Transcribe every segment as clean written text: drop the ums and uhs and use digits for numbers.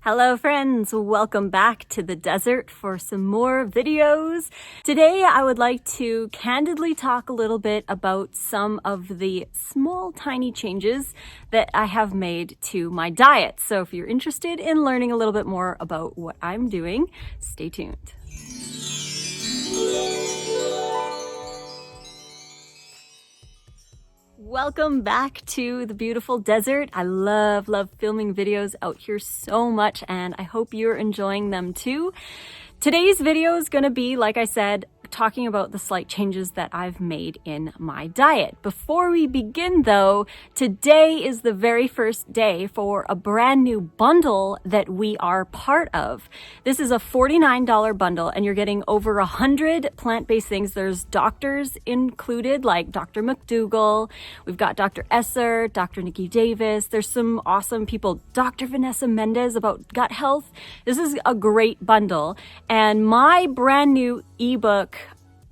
Hello friends, welcome back to the desert for some more videos. Today I would like to candidly talk a little bit about some of the small tiny changes that I have made to my diet. So if you're interested in learning a little bit more about what I'm doing, stay tuned. Welcome back to the beautiful desert. I love filming videos out here so much, and I hope you're enjoying them too. Today's video is going to be, like I said, talking about the slight changes that I've made in my diet. Before we begin though, today is the very first day for a brand new bundle that we are part of. This is a $49 bundle and you're getting over 100 plant-based things. There's doctors included like Dr. McDougall. We've got Dr. Esser, Dr. Nikki Davis. There's some awesome people. Dr. Vanessa Mendez about gut health. This is a great bundle. And my brand new ebook,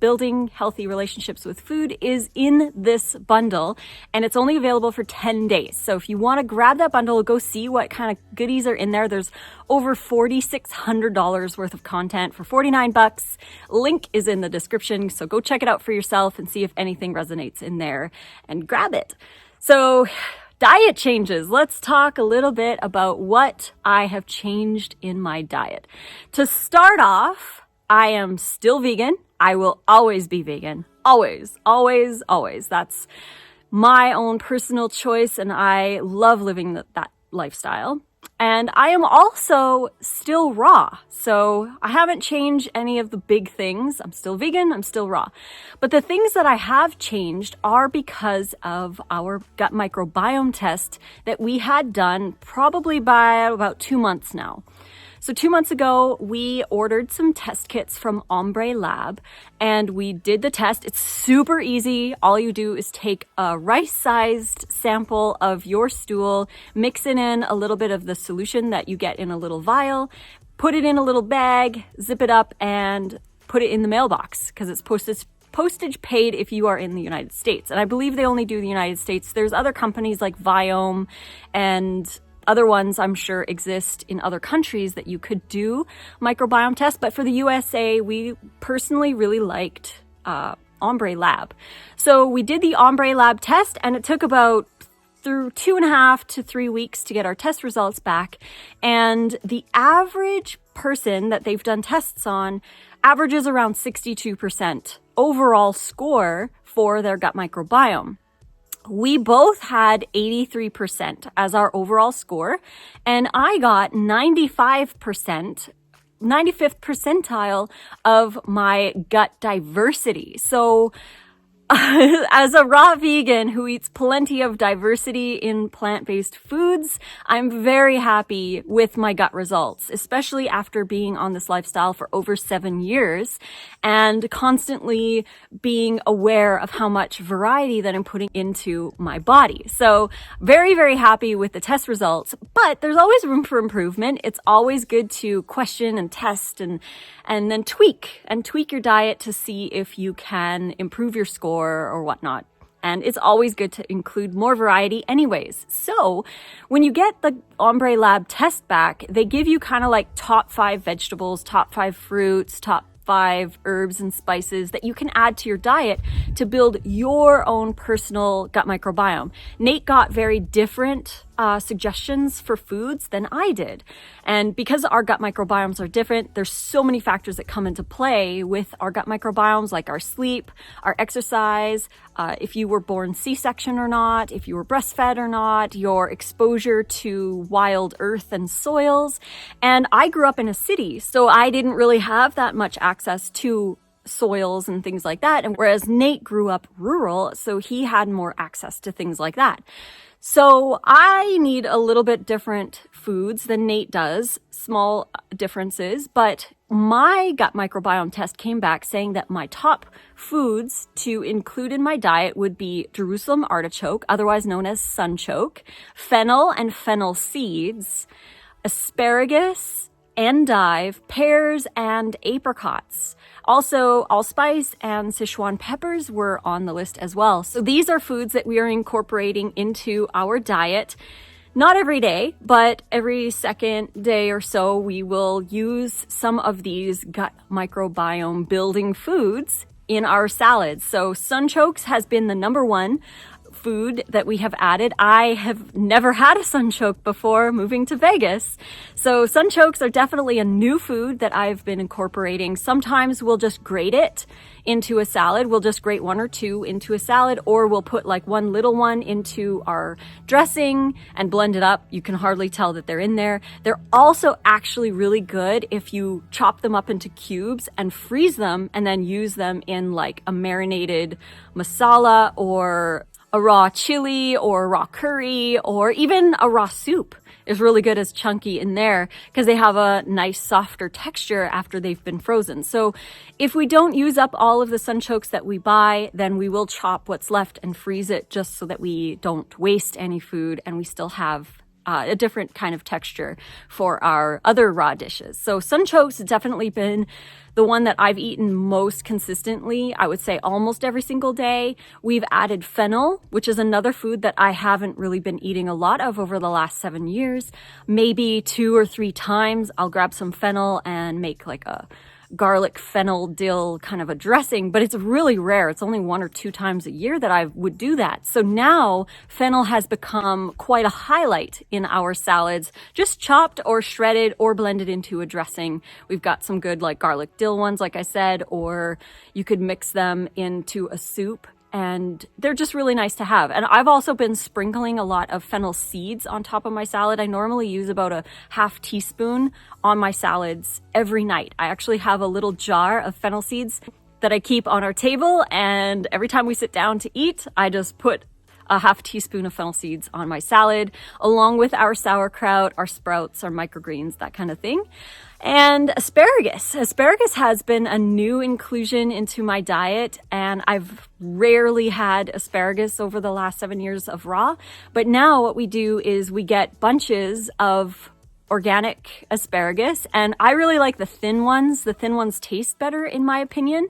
Building Healthy Relationships with Food, is in this bundle and it's only available for 10 days. So if you want to grab that bundle, go see what kind of goodies are in there. There's over $4,600 worth of content for 49 bucks. Link is in the description. So go check it out for yourself and see if anything resonates in there and grab it. So diet changes. Let's talk a little bit about what I have changed in my diet. To start off, I am still vegan. I will always be vegan. Always, always, always. That's my own personal choice and I love living that lifestyle. And I am also still raw. So I haven't changed any of the big things. I'm still vegan, I'm still raw. But the things that I have changed are because of our gut microbiome test that we had done probably by about 2 months now. So 2 months ago, we ordered some test kits from Ombre Lab and we did the test. It's super easy. All you do is take a rice-sized sample of your stool, mix it in a little bit of the solution that you get in a little vial, put it in a little bag, zip it up and put it in the mailbox because it's postage paid if you are in the United States. And I believe they only do the United States. There's other companies like Viome and other ones I'm sure exist in other countries that you could do microbiome tests, but for the USA, we personally really liked Ombre Lab. So we did the Ombre Lab test and it took about through 2.5 to 3 weeks to get our test results back. And the average person that they've done tests on averages around 62% overall score for their gut microbiome. We both had 83% as our overall score, and I got 95%, 95th percentile of my gut diversity. So as a raw vegan who eats plenty of diversity in plant-based foods, I'm very happy with my gut results, especially after being on this lifestyle for over 7 years and constantly being aware of how much variety that I'm putting into my body. So very, very happy with the test results, but there's always room for improvement. It's always good to question and test and then tweak your diet to see if you can improve your score or whatnot. And it's always good to include more variety anyways. So when you get the Ombre Lab test back, they give you kind of like top 5 vegetables, top 5 fruits, top 5 herbs and spices that you can add to your diet to build your own personal gut microbiome. Nate got very different suggestions for foods than I did. And because our gut microbiomes are different, there's so many factors that come into play with our gut microbiomes, like our sleep, our exercise, if you were born C-section or not, if you were breastfed or not, your exposure to wild earth and soils. And I grew up in a city, so I didn't really have that much access to soils and things like that. And whereas Nate grew up rural, so he had more access to things like that. So I need a little bit different foods than Nate does, small differences, but my gut microbiome test came back saying that my top foods to include in my diet would be Jerusalem artichoke, otherwise known as sunchoke, fennel and fennel seeds, asparagus, endive, pears, and apricots. Also, allspice and Sichuan peppers were on the list as well. So these are foods that we are incorporating into our diet. Not every day, but every second day or so, we will use some of these gut microbiome building foods in our salads. So sunchokes has been the number one food that we have added. I have never had a sunchoke before moving to Vegas. So sunchokes are definitely a new food that I've been incorporating. Sometimes we'll just grate it into a salad. We'll just grate one or two into a salad, or we'll put like one little one into our dressing and blend it up. You can hardly tell that they're in there. They're also actually really good if you chop them up into cubes and freeze them and then use them in like a marinated masala or a raw chili or a raw curry, or even a raw soup is really good as chunky in there because they have a nice softer texture after they've been frozen. So if we don't use up all of the sunchokes that we buy, then we will chop what's left and freeze it just so that we don't waste any food and we still have a different kind of texture for our other raw dishes. So sunchokes has definitely been the one that I've eaten most consistently. I would say almost every single day. We've added fennel, which is another food that I haven't really been eating a lot of over the last 7 years. Maybe 2 or 3 times I'll grab some fennel and make like a garlic fennel dill kind of a dressing, but it's really rare. It's only 1 or 2 times a year that I would do that. So now fennel has become quite a highlight in our salads, just chopped or shredded or blended into a dressing. We've got some good like garlic dill ones, like I said, or you could mix them into a soup. And they're just really nice to have. And I've also been sprinkling a lot of fennel seeds on top of my salad. I normally use about a half teaspoon on my salads every night. I actually have a little jar of fennel seeds that I keep on our table. And every time we sit down to eat, I just put a half teaspoon of fennel seeds on my salad, along with our sauerkraut, our sprouts, our microgreens, that kind of thing. And asparagus. Asparagus has been a new inclusion into my diet, and I've rarely had asparagus over the last 7 years of raw. But now what we do is we get bunches of organic asparagus, and I really like the thin ones. The thin ones taste better in my opinion,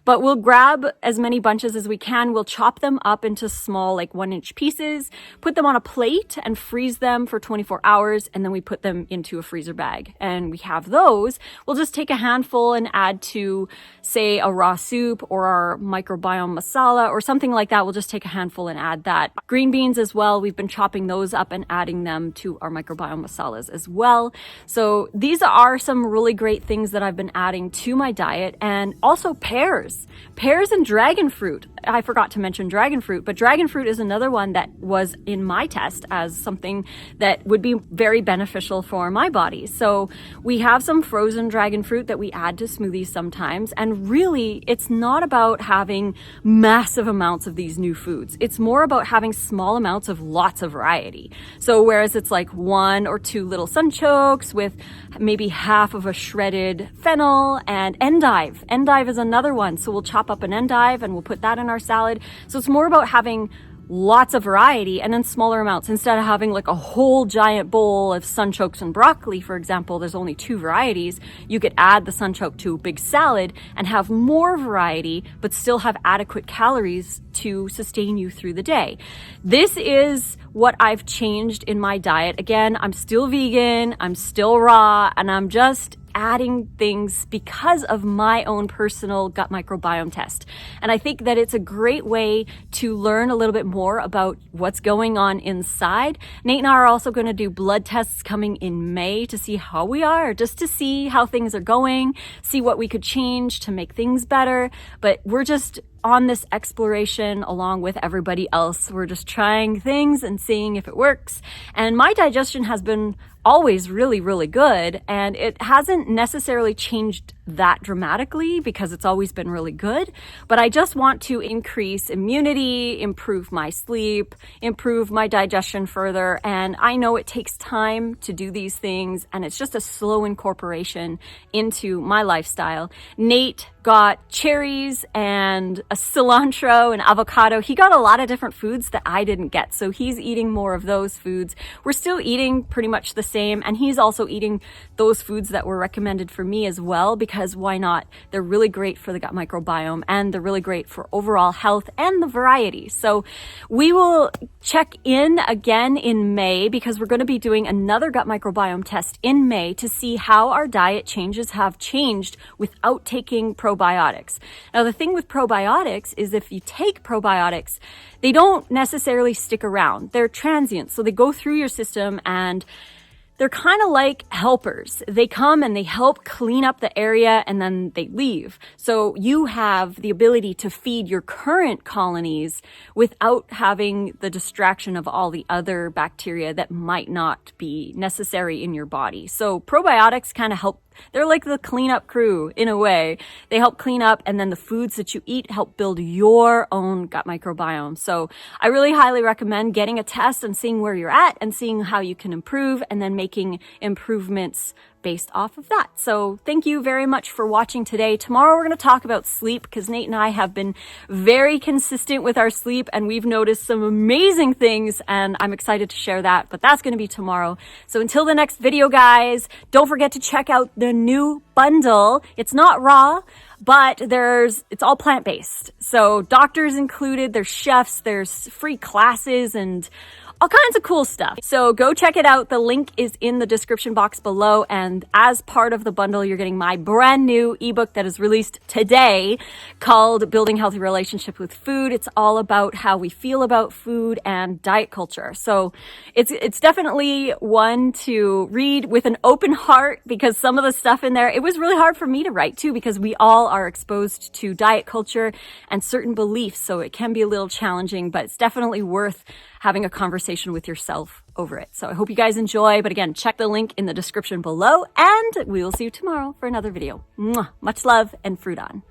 but we'll grab as many bunches as we can. We'll chop them up into small, like 1-inch pieces, put them on a plate and freeze them for 24 hours. And then we put them into a freezer bag and we have those. We'll just take a handful and add to, say, a raw soup or our microbiome masala or something like that. We'll just take a handful and add that. Green beans as well. We've been chopping those up and adding them to our microbiome masalas as well. So these are some really great things that I've been adding to my diet. And also pears and dragon fruit. I forgot to mention dragon fruit, but dragon fruit is another one that was in my test as something that would be very beneficial for my body. So we have some frozen dragon fruit that we add to smoothies sometimes. And really, it's not about having massive amounts of these new foods. It's more about having small amounts of lots of variety. So whereas it's like 1 or 2 little sunchokes with maybe half of a shredded fennel and endive. Endive is another one. So we'll chop up an endive and we'll put that in our salad. So it's more about having lots of variety and then smaller amounts. Instead of having like a whole giant bowl of sunchokes and broccoli, for example, there's only 2 varieties. You could add the sunchoke to a big salad and have more variety, but still have adequate calories to sustain you through the day. This is what I've changed in my diet. Again, I'm still vegan, I'm still raw, and I'm just adding things because of my own personal gut microbiome test. And I think that it's a great way to learn a little bit more about what's going on inside. Nate and I are also going to do blood tests coming in May to see how we are, just to see how things are going, see what we could change to make things better. But we're just on this exploration along with everybody else. We're just trying things and seeing if it works. And my digestion has been always really, really good. And it hasn't necessarily changed that dramatically because it's always been really good. But I just want to increase immunity, improve my sleep, improve my digestion further. And I know it takes time to do these things, and it's just a slow incorporation into my lifestyle. Nate got cherries and a cilantro and avocado. He got a lot of different foods that I didn't get. So he's eating more of those foods. We're still eating pretty much the same. And he's also eating those foods that were recommended for me as well, because because why not? They're really great for the gut microbiome, and they're really great for overall health and the variety. So we will check in again in May, because we're going to be doing another gut microbiome test in May to see how our diet changes have changed without taking probiotics. Now, the thing with probiotics is if you take probiotics, they don't necessarily stick around. They're transient. So they go through your system, and they're kind of like helpers. They come and they help clean up the area, and then they leave. So you have the ability to feed your current colonies without having the distraction of all the other bacteria that might not be necessary in your body. So probiotics kind of help. They're like the cleanup crew in a way. They help clean up, and then the foods that you eat help build your own gut microbiome. So I really highly recommend getting a test and seeing where you're at and seeing how you can improve, and then making improvements based off of that. So thank you very much for watching today. Tomorrow we're going to talk about sleep, because Nate and I have been very consistent with our sleep, and we've noticed some amazing things, and I'm excited to share that, but that's going to be tomorrow. So until the next video, guys, don't forget to check out the new bundle. It's not raw, but it's all plant-based. So doctors included, there's chefs, there's free classes, and all kinds of cool stuff. So go check it out. The link is in the description box below. And as part of the bundle, you're getting my brand new ebook that is released today called Building Healthy Relationships with Food. It's all about how we feel about food and diet culture. So it's definitely one to read with an open heart, because some of the stuff in there, it was really hard for me to write too, because we all are exposed to diet culture and certain beliefs. So it can be a little challenging, but it's definitely worth having a conversation with yourself over it. So I hope you guys enjoy. But again, check the link in the description below, and we will see you tomorrow for another video. Mwah! Much love and fruit on.